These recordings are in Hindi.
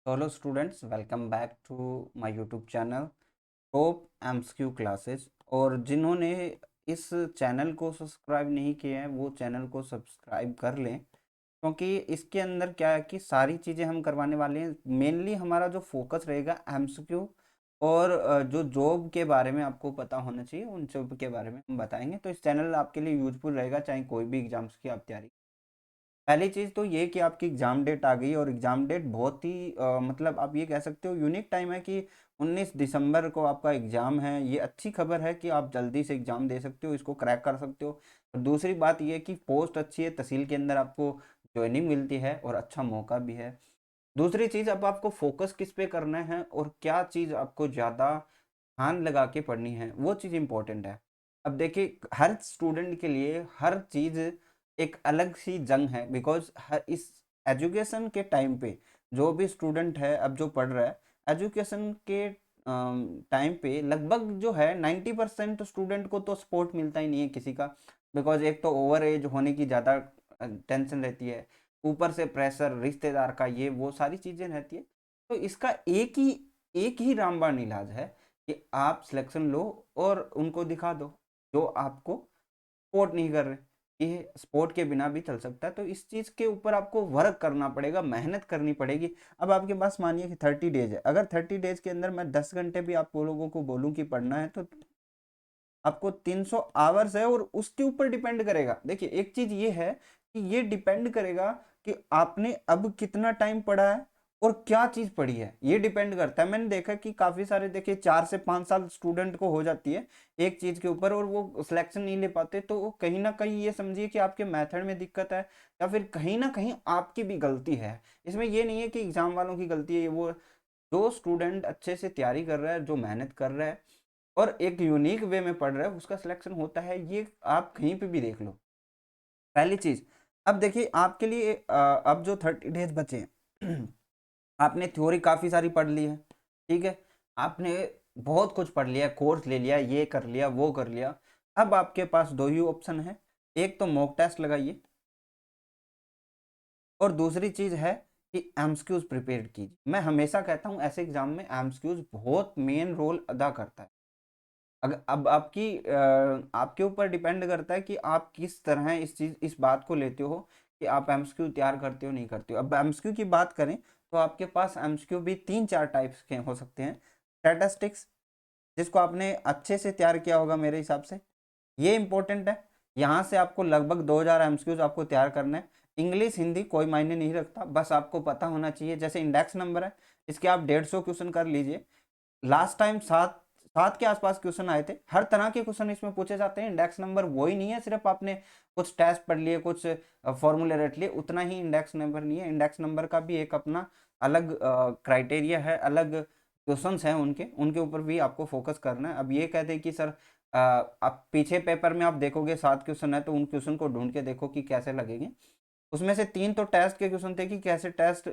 तो hello students, welcome back to my YouTube channel top MCQ classes. और जिन्होंने इस चैनल को सब्सक्राइब नहीं किया है वो चैनल को सब्सक्राइब कर लें, क्योंकि इसके अंदर क्या है कि सारी चीज़ें हम करवाने वाले हैं। मेनली हमारा जो फोकस रहेगा एमसीक्यू और जो जॉब के बारे में आपको पता होना चाहिए उन जॉब के बारे में हम बताएंगे। तो इस चैनल आपके लिए यूजफुल रहेगा, चाहे कोई भी एग्जाम्स की आप तैयारी। पहली चीज़ तो ये कि आपकी एग्ज़ाम डेट आ गई और एग्ज़ाम डेट बहुत ही मतलब आप ये कह सकते हो यूनिक टाइम है कि 19 दिसंबर को आपका एग्ज़ाम है। ये अच्छी खबर है कि आप जल्दी से एग्ज़ाम दे सकते हो, इसको क्रैक कर सकते हो। और दूसरी बात ये कि पोस्ट अच्छी है, तहसील के अंदर आपको जॉइनिंग मिलती है और अच्छा मौका भी है। दूसरी चीज़, अब आपको फोकस किस पे करना है और क्या चीज़ आपको ज़्यादा ध्यान लगा के पढ़नी है, वो चीज़ इंपॉर्टेंट है। अब देखिए, हर स्टूडेंट के लिए हर चीज़ एक अलग सी जंग है, बिकॉज हर इस एजुकेशन के टाइम पे जो भी स्टूडेंट है अब जो पढ़ रहा है एजुकेशन के टाइम पे, लगभग जो है 90% स्टूडेंट को तो सपोर्ट मिलता ही नहीं है किसी का। बिकॉज एक तो ओवर एज होने की ज़्यादा टेंशन रहती है, ऊपर से प्रेशर रिश्तेदार का, ये वो सारी चीज़ें रहती है। तो इसका एक ही रामबाण इलाज है कि आप सिलेक्शन लो और उनको दिखा दो जो आपको सपोर्ट नहीं कर रहे। ये सपोर्ट के बिना भी चल सकता है, तो इस चीज़ के ऊपर आपको वर्क करना पड़ेगा, मेहनत करनी पड़ेगी। अब आपके पास मानिए कि 30 डेज है, अगर 30 डेज के अंदर मैं 10 घंटे भी आप लोगों को बोलूँ कि पढ़ना है, तो आपको 300 आवर्स है और उसके ऊपर डिपेंड करेगा। देखिए, एक चीज ये है कि ये डिपेंड करेगा कि आपने अब कितना टाइम पढ़ा है और क्या चीज पढ़ी है, ये डिपेंड करता है। मैंने देखा कि काफी सारे, देखिए 4 से 5 साल स्टूडेंट को हो जाती है एक चीज के ऊपर और वो सिलेक्शन नहीं ले पाते, तो वो कहीं ना कहीं ये समझिए कि आपके मेथड में दिक्कत है या फिर कहीं ना कहीं आपकी भी गलती है। इसमें ये नहीं है कि एग्जाम वालों की गलती है, ये वो जो स्टूडेंट अच्छे से तैयारी कर रहा है, जो मेहनत कर रहा है और एक यूनिक वे में पढ़ रहा है, उसका सिलेक्शन होता है। ये आप कहीं पे भी देख लो। पहली चीज, अब देखिए आपके लिए अब जो 30 डेज बचे हैं आपने थ्योरी काफी सारी पढ़ ली है, ठीक है, आपने बहुत कुछ पढ़ लिया, कोर्स ले लिया, ये कर लिया वो कर लिया। अब आपके पास दो ही ऑप्शन है, एक तो मॉक टेस्ट लगाइए और दूसरी चीज है कि एमसीक्यूज प्रिपेयर कीजिए। मैं हमेशा कहता हूं ऐसे एग्जाम में एमसीक्यूज बहुत मेन रोल अदा करता है। अगर अब आपके ऊपर डिपेंड करता है कि आप किस तरह इस बात को लेते हो कि आप एमसीक्यू तैयार करते हो नहीं करते हो। अब एमसीक्यू की बात करें तो आपके पास एमसीक्यू भी 3-4 टाइप्स के हो सकते हैं। स्टैटिस्टिक्स, जिसको आपने अच्छे से तैयार किया होगा मेरे हिसाब से, ये इंपॉर्टेंट है। यहाँ से आपको लगभग 2000 एमसीक्यूज आपको तैयार करना है। इंग्लिश हिंदी कोई मायने नहीं रखता, बस आपको पता होना चाहिए। जैसे इंडेक्स नंबर है, इसके आप 150 क्वेश्चन कर लीजिए। लास्ट टाइम सात सात के आसपास क्वेश्चन आए थे। हर तरह के क्वेश्चन इसमें पूछे जाते हैं। इंडेक्स नंबर वही नहीं है सिर्फ आपने कुछ टेस्ट पढ़ लिए, कुछ फॉर्मूले रट लिए, उतना ही इंडेक्स नंबर नहीं है। इंडेक्स नंबर का भी एक अपना अलग क्राइटेरिया है, अलग क्वेश्चंस हैं, उनके उनके ऊपर भी आपको फोकस करना है। अब ये कहते हैं कि सर आप पीछे पेपर में आप देखोगे 7 क्वेश्चन है, तो उन क्वेश्चन को ढूंढ के देखो कि कैसे लगेंगे। उसमें से 3 तो टेस्ट के क्वेश्चन थे कि कैसे टेस्ट,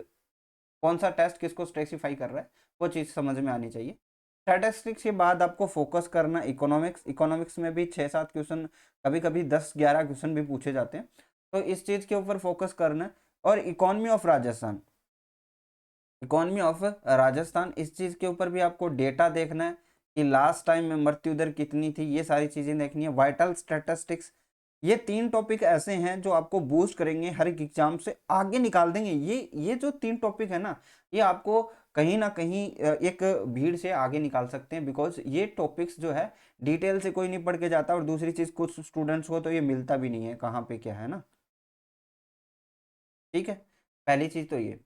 कौन सा टेस्ट किसको स्पेसिफाई कर रहा है, वो चीज़ समझ में आनी चाहिए। स्टैटिस्टिक्स के बाद आपको फोकस करना इकोनॉमिक्स। इकोनॉमिक्स में भी 6-7 क्वेश्चन, कभी कभी 10-11 क्वेश्चन भी पूछे जाते हैं, तो इस चीज़ के ऊपर फोकस करना है। और economy of Rajasthan, economy of Rajasthan, इस चीज़ के ऊपर भी आपको डेटा देखना है कि लास्ट टाइम में मृत्यु दर कितनी थी, ये सारी चीज़ें देखनी है। वाइटल स्टैटिस्टिक्स, ये 3 टॉपिक ऐसे हैं जो आपको बूस्ट करेंगे, हर एक एग्जाम से आगे निकाल देंगे। ये जो 3 टॉपिक है ना, ये आपको कहीं ना कहीं एक भीड़ से आगे निकाल सकते हैं। बिकॉज ये टॉपिक्स जो है डिटेल से कोई नहीं पढ़ के जाता, और दूसरी चीज़ कुछ स्टूडेंट्स को तो ये मिलता भी नहीं है कहाँ पे क्या है ना, ठीक है। पहली चीज़ तो ये।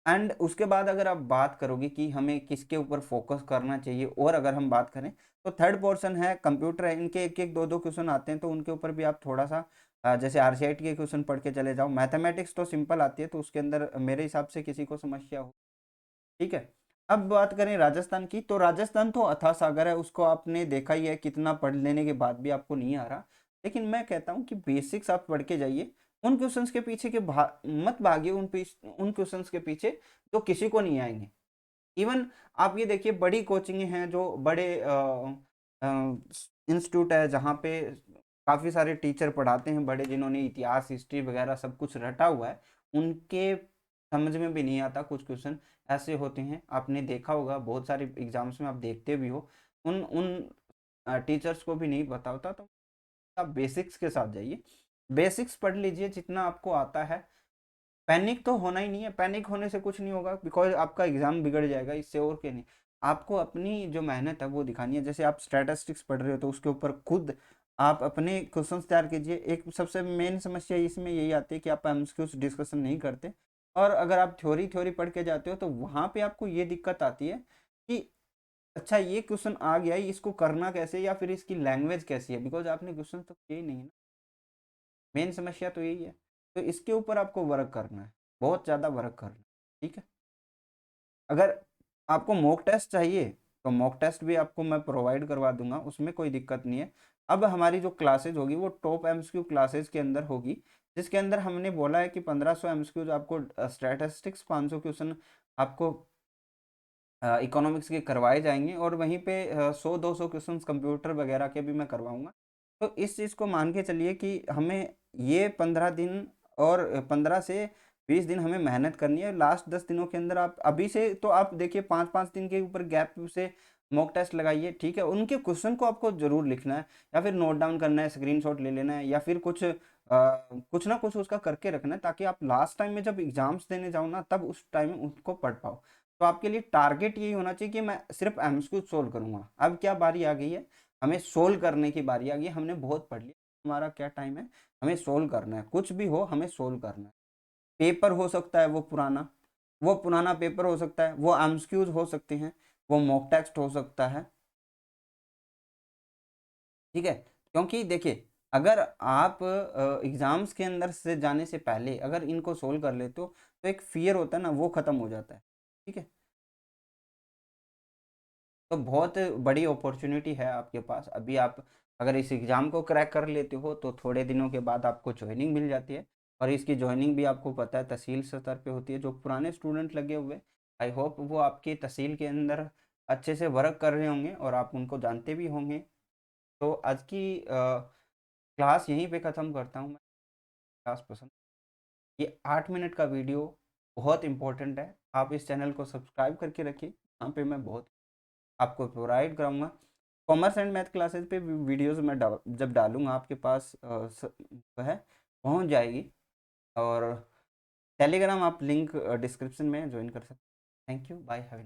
एंड उसके बाद अगर आप बात करोगे कि हमें किसके ऊपर फोकस करना चाहिए, और अगर हम बात करें तो थर्ड पोर्शन है कंप्यूटर है। इनके एक एक दो दो क्वेश्चन आते हैं, तो उनके ऊपर भी आप थोड़ा सा जैसे आरसीआईटी के क्वेश्चन पढ़ के चले जाओ। मैथमेटिक्स तो सिंपल आती है, तो उसके अंदर मेरे हिसाब से किसी को समस्या हो, ठीक है। अब बात करें राजस्थान की, तो राजस्थान तो अथाह सागर है, उसको आपने देखा ही है, कितना पढ़ लेने के बाद भी आपको नहीं आ रहा। लेकिन मैं कहता हूँ कि बेसिक्स आप पढ़ के जाइए। उन क्वेश्चंस के पीछे के मत भागिए, उन क्वेश्चंस के पीछे जो किसी को नहीं आएंगे। इवन आप ये देखिए, बड़ी कोचिंग हैं, जो बड़े इंस्टीट्यूट है जहाँ पे काफ़ी सारे टीचर पढ़ाते हैं बड़े, जिन्होंने इतिहास हिस्ट्री वगैरह सब कुछ रटा हुआ है, उनके समझ में भी नहीं आता। कुछ क्वेश्चन ऐसे होते हैं, आपने देखा होगा बहुत सारे एग्जाम्स में आप देखते भी हो, उन उन टीचर्स को भी नहीं पता होता। तो आप बेसिक्स के साथ जाइए, बेसिक्स पढ़ लीजिए जितना आपको आता है। पैनिक तो होना ही नहीं है, पैनिक होने से कुछ नहीं होगा, बिकॉज आपका एग्जाम बिगड़ जाएगा, इससे और क्या नहीं। आपको अपनी जो मेहनत है वो दिखानी है। जैसे आप स्टैटिस्टिक्स पढ़ रहे हो तो उसके ऊपर खुद आप अपने क्वेश्चंस तैयार कीजिए। एक सबसे मेन समस्या इसमें यही आती है कि आप एमसीक्यूज डिस्कशन नहीं करते, और अगर आप थ्योरी थ्योरी पढ़ के जाते हो तो वहाँ पे आपको ये दिक्कत आती है कि अच्छा ये क्वेश्चन आ गया है, इसको करना कैसे, या फिर इसकी लैंग्वेज कैसी है, बिकॉज आपने क्वेश्चन तो किए ही नहीं है ना। मेन समस्या तो यही है। तो इसके ऊपर आपको वर्क करना है, बहुत ज़्यादा वर्क करना है। ठीक है। अगर आपको मॉक टेस्ट चाहिए तो मॉक टेस्ट भी आपको मैं प्रोवाइड करवा दूंगा, उसमें कोई दिक्कत नहीं है। अब हमारी जो क्लासेज होगी वो टॉप एमसीक्यू क्लासेज के अंदर होगी, जिसके अंदर हमने बोला है कि 1500 एमसीक्यूज आपको स्टैटिस्टिक्स, 500 क्वेश्चन आपको इकोनॉमिक्स के करवाए जाएंगे, और वहीं पे 100-200 क्वेश्चंस कंप्यूटर वगैरह के भी मैं करवाऊंगा। तो इस चीज़ को मान के चलिए कि हमें ये 15 दिन और 15 से 20 दिन हमें मेहनत करनी है। लास्ट 10 दिनों के अंदर आप अभी से तो आप देखिए 5-5 दिन के ऊपर गैप से मॉक टेस्ट लगाइए। ठीक है, उनके क्वेश्चन को आपको जरूर लिखना है, या फिर नोट डाउन करना है, स्क्रीनशॉट ले लेना है, या फिर कुछ ना कुछ उसका करके रखना है, ताकि आप लास्ट टाइम में जब एग्जाम्स देने जाओ ना, तब उस टाइम में उसको पढ़ पाओ। तो आपके लिए टारगेट यही होना चाहिए कि मैं सिर्फ एमसीक्यू सोल्व करूंगा। अब क्या बारी आ गई है, हमें सोल्व करने की बारी आ गई है। हमने बहुत पढ़ लिया, हमारा क्या टाइम है, हमें सोल्व करना है। कुछ भी हो हमें सोल्व करना है। पेपर हो सकता है वो पुराना पेपर हो सकता है, वो एमसीक्यूज हो सकते हैं, वो मॉक टेस्ट हो सकता है। ठीक है, क्योंकि देखिए अगर आप एग्जाम्स के अंदर से जाने से पहले अगर इनको सोल्व कर लेते हो तो एक फियर होता है ना, वो खत्म हो जाता है। ठीक है, तो बहुत बड़ी अपॉर्चुनिटी है आपके पास। अभी आप अगर इस एग्ज़ाम को क्रैक कर लेते हो तो थोड़े दिनों के बाद आपको ज्वाइनिंग मिल जाती है, और इसकी ज्वाइनिंग भी आपको पता है तहसील स्तर पे होती है। जो पुराने स्टूडेंट लगे हुए, आई होप वो आपकी तहसील के अंदर अच्छे से वर्क कर रहे होंगे और आप उनको जानते भी होंगे। तो आज की क्लास यहीं पे ख़त्म करता हूँ मैं। क्लास पसंद, ये 8 मिनट का वीडियो बहुत इंपॉर्टेंट है, आप इस चैनल को सब्सक्राइब करके रखिए। यहाँ पे मैं बहुत आपको प्रोवाइड कराऊंगा। कॉमर्स एंड मैथ क्लासेस पे वीडियोस मैं जब डालूंगा आपके पास जो है पहुंच जाएगी। और टेलीग्राम आप लिंक डिस्क्रिप्शन में ज्वाइन कर सकते हैं। Thank you, bye, have